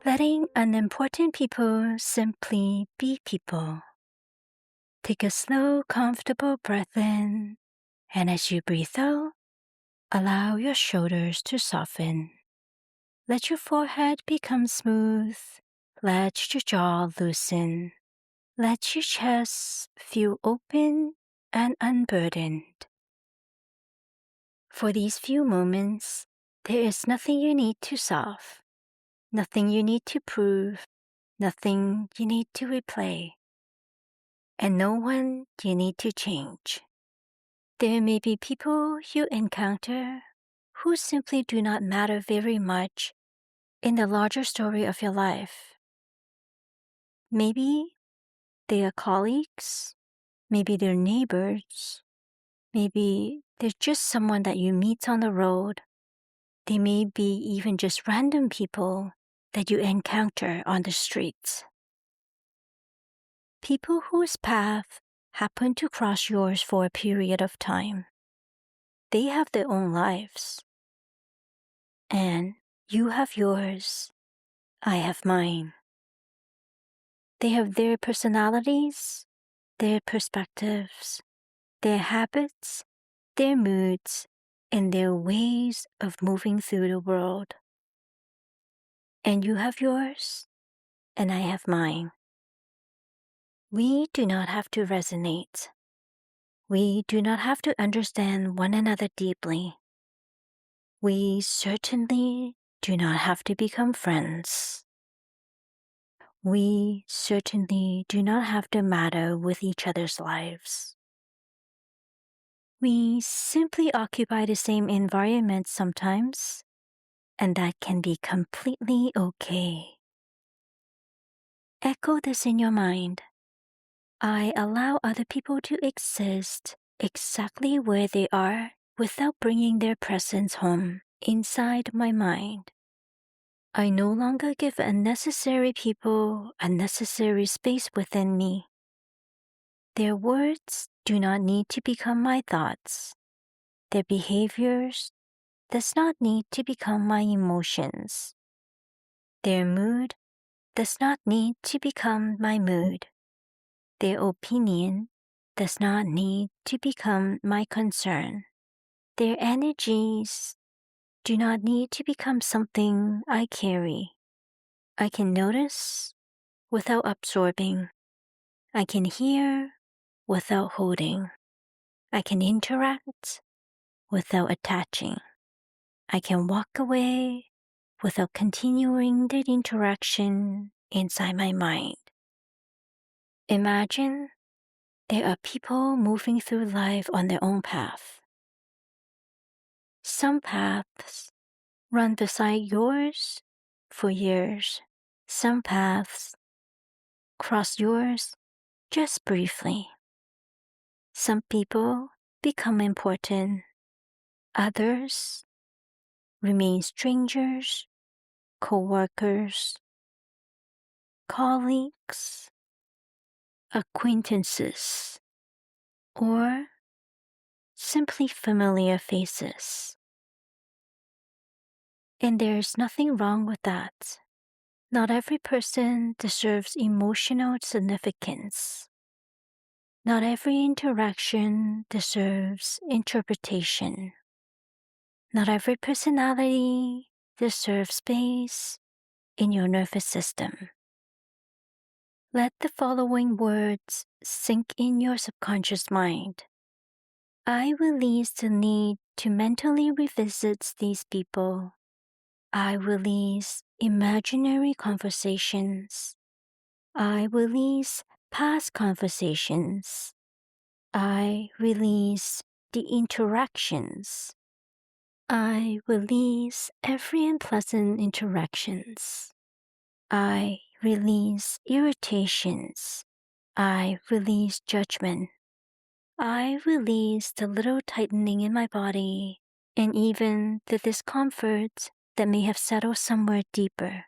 Letting unimportant people simply be people. Take a slow, comfortable breath in, and as you breathe out, allow your shoulders to soften. Let your forehead become smooth. Let your jaw loosen. Let your chest feel open and unburdened. For these few moments, there is nothing you need to solve, nothing you need to prove, nothing you need to replay, and no one you need to change. There may be people you encounter who simply do not matter very much in the larger story of your life. Maybe they are colleagues, maybe they're neighbors, maybe they're just someone that you meet on the road. They may be even just random people that you encounter on the streets. People whose path happen to cross yours for a period of time. They have their own lives. And you have yours. I have mine. They have their personalities, their perspectives, their habits, their moods, and their ways of moving through the world. And you have yours, and I have mine. We do not have to resonate. We do not have to understand one another deeply. We certainly do not have to become friends. We certainly do not have to matter with each other's lives. We simply occupy the same environment sometimes, and that can be completely okay. Echo this in your mind. I allow other people to exist exactly where they are without bringing their presence home inside my mind. I no longer give unnecessary people unnecessary space within me. Their words do not need to become my thoughts. Their behaviors does not need to become my emotions. Their mood does not need to become my mood. Their opinion does not need to become my concern. Their energies do not need to become something I carry. I can notice without absorbing. I can hear without holding. I can interact without attaching. I can walk away without continuing the interaction inside my mind. Imagine there are people moving through life on their own path. Some paths run beside yours for years. Some paths cross yours just briefly. Some people become important. Others remain strangers, co-workers, colleagues, acquaintances, or simply familiar faces. And there's nothing wrong with that. Not every person deserves emotional significance. Not every interaction deserves interpretation. Not every personality deserves space in your nervous system. Let the following words sink in your subconscious mind. I release the need to mentally revisit these people. I release imaginary conversations. I release past conversations. I release the interactions. I release every unpleasant interactions. I release irritations. I release judgment. I release the little tightening in my body and even the discomfort that may have settled somewhere deeper.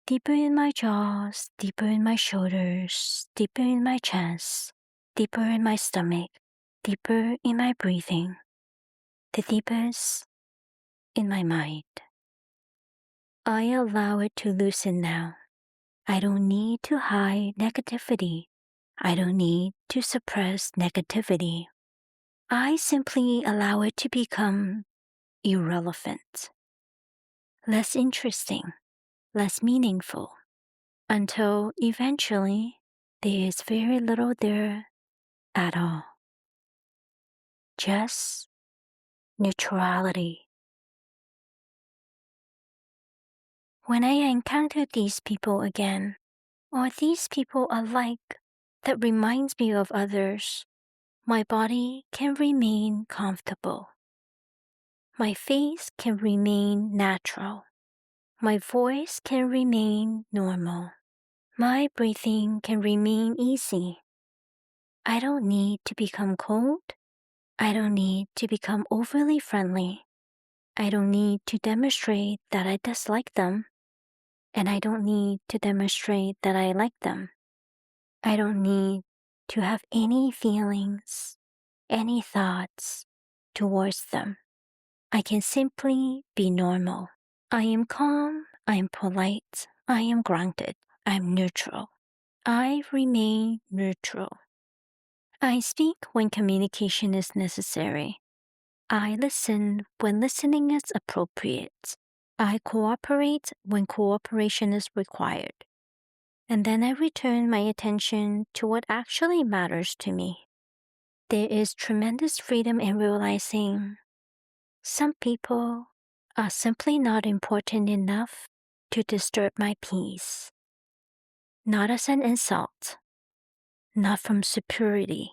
Deeper in my jaws, deeper in my shoulders, deeper in my chest, deeper in my stomach, deeper in my breathing, the deepest in my mind. I allow it to loosen now. I don't need to hide negativity. I don't need to suppress negativity. I simply allow it to become irrelevant, less interesting, less meaningful, until eventually there is very little there at all. Just neutrality. When I encounter these people again, or these people alike that reminds me of others, my body can remain comfortable. My face can remain natural. My voice can remain normal. My breathing can remain easy. I don't need to become cold. I don't need to become overly friendly. I don't need to demonstrate that I dislike them. And I don't need to demonstrate that I like them. I don't need to have any feelings, any thoughts towards them. I can simply be normal. I am calm, I am polite, I am grounded, I am neutral. I remain neutral. I speak when communication is necessary. I listen when listening is appropriate. I cooperate when cooperation is required. And then I return my attention to what actually matters to me. There is tremendous freedom in realizing some people are simply not important enough to disturb my peace. Not as an insult, not from superiority,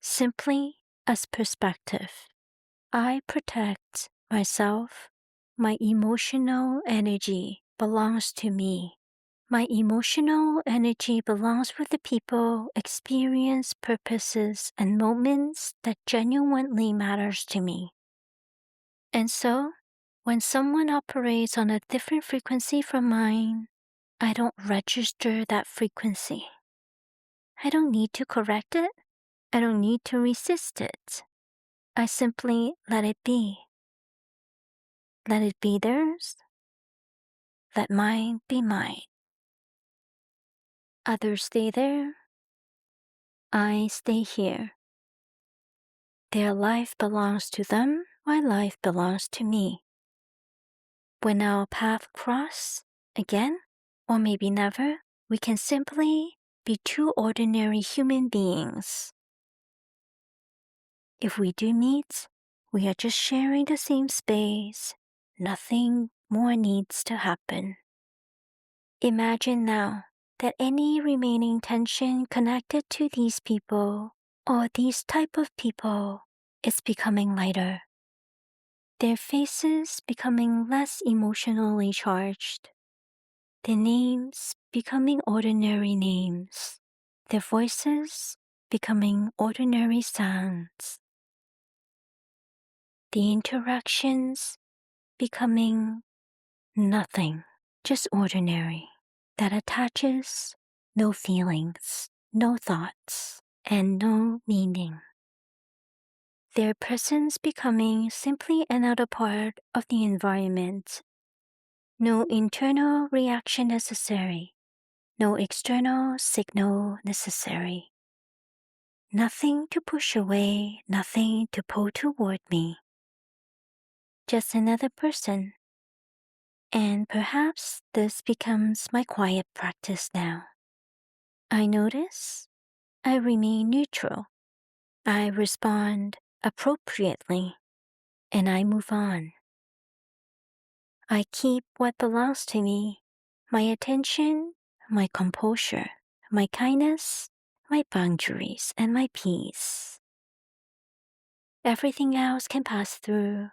simply as perspective. I protect myself. My emotional energy belongs to me. My emotional energy belongs with the people, experience, purposes, and moments that genuinely matters to me. And so, when someone operates on a different frequency from mine, I don't register that frequency. I don't need to correct it. I don't need to resist it. I simply let it be. Let it be theirs. Let mine be mine. Others stay there. I stay here. Their life belongs to them. My life belongs to me. When our paths cross again, or maybe never, we can simply be two ordinary human beings. If we do meet, we are just sharing the same space. Nothing more needs to happen. Imagine now that any remaining tension connected to these people or these type of people is becoming lighter. Their faces becoming less emotionally charged. Their names becoming ordinary names. Their voices becoming ordinary sounds. The interactions becoming nothing, just ordinary, that attaches no feelings, no thoughts, and no meaning. Their presence becoming simply another part of the environment. No internal reaction necessary, no external signal necessary. Nothing to push away, nothing to pull toward me. Just another person. And perhaps this becomes my quiet practice now. I notice, I remain neutral. I respond appropriately, and I move on. I keep what belongs to me, my attention, my composure, my kindness, my boundaries, and my peace. Everything else can pass through,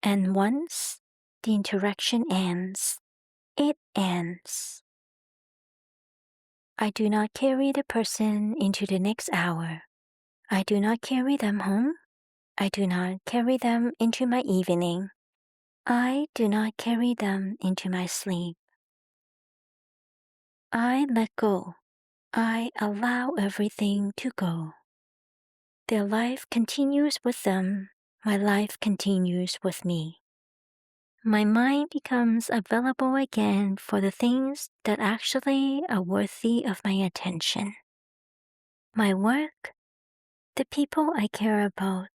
and once the interaction ends, it ends. I do not carry the person into the next hour. I do not carry them home. I do not carry them into my evening. I do not carry them into my sleep. I let go. I allow everything to go. Their life continues with them. My life continues with me. My mind becomes available again for the things that actually are worthy of my attention. My work, the people I care about,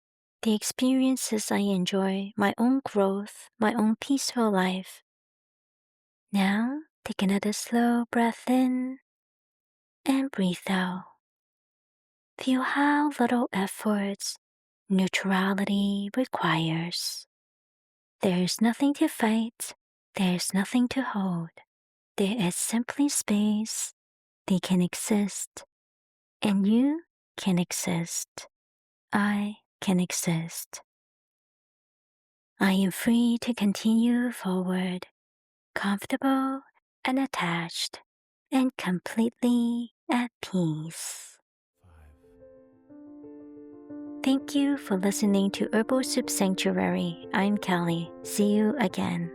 the experiences I enjoy, my own growth, my own peaceful life. Now, take another slow breath in and breathe out. Feel how little efforts neutrality requires. There is nothing to fight. There is nothing to hold. There is simply space. They can exist. And you can exist. I can exist. I am free to continue forward, comfortable and attached, and completely at peace. Thank you for listening to Herbal Soup Sanctuary. I'm Kelly. See you again.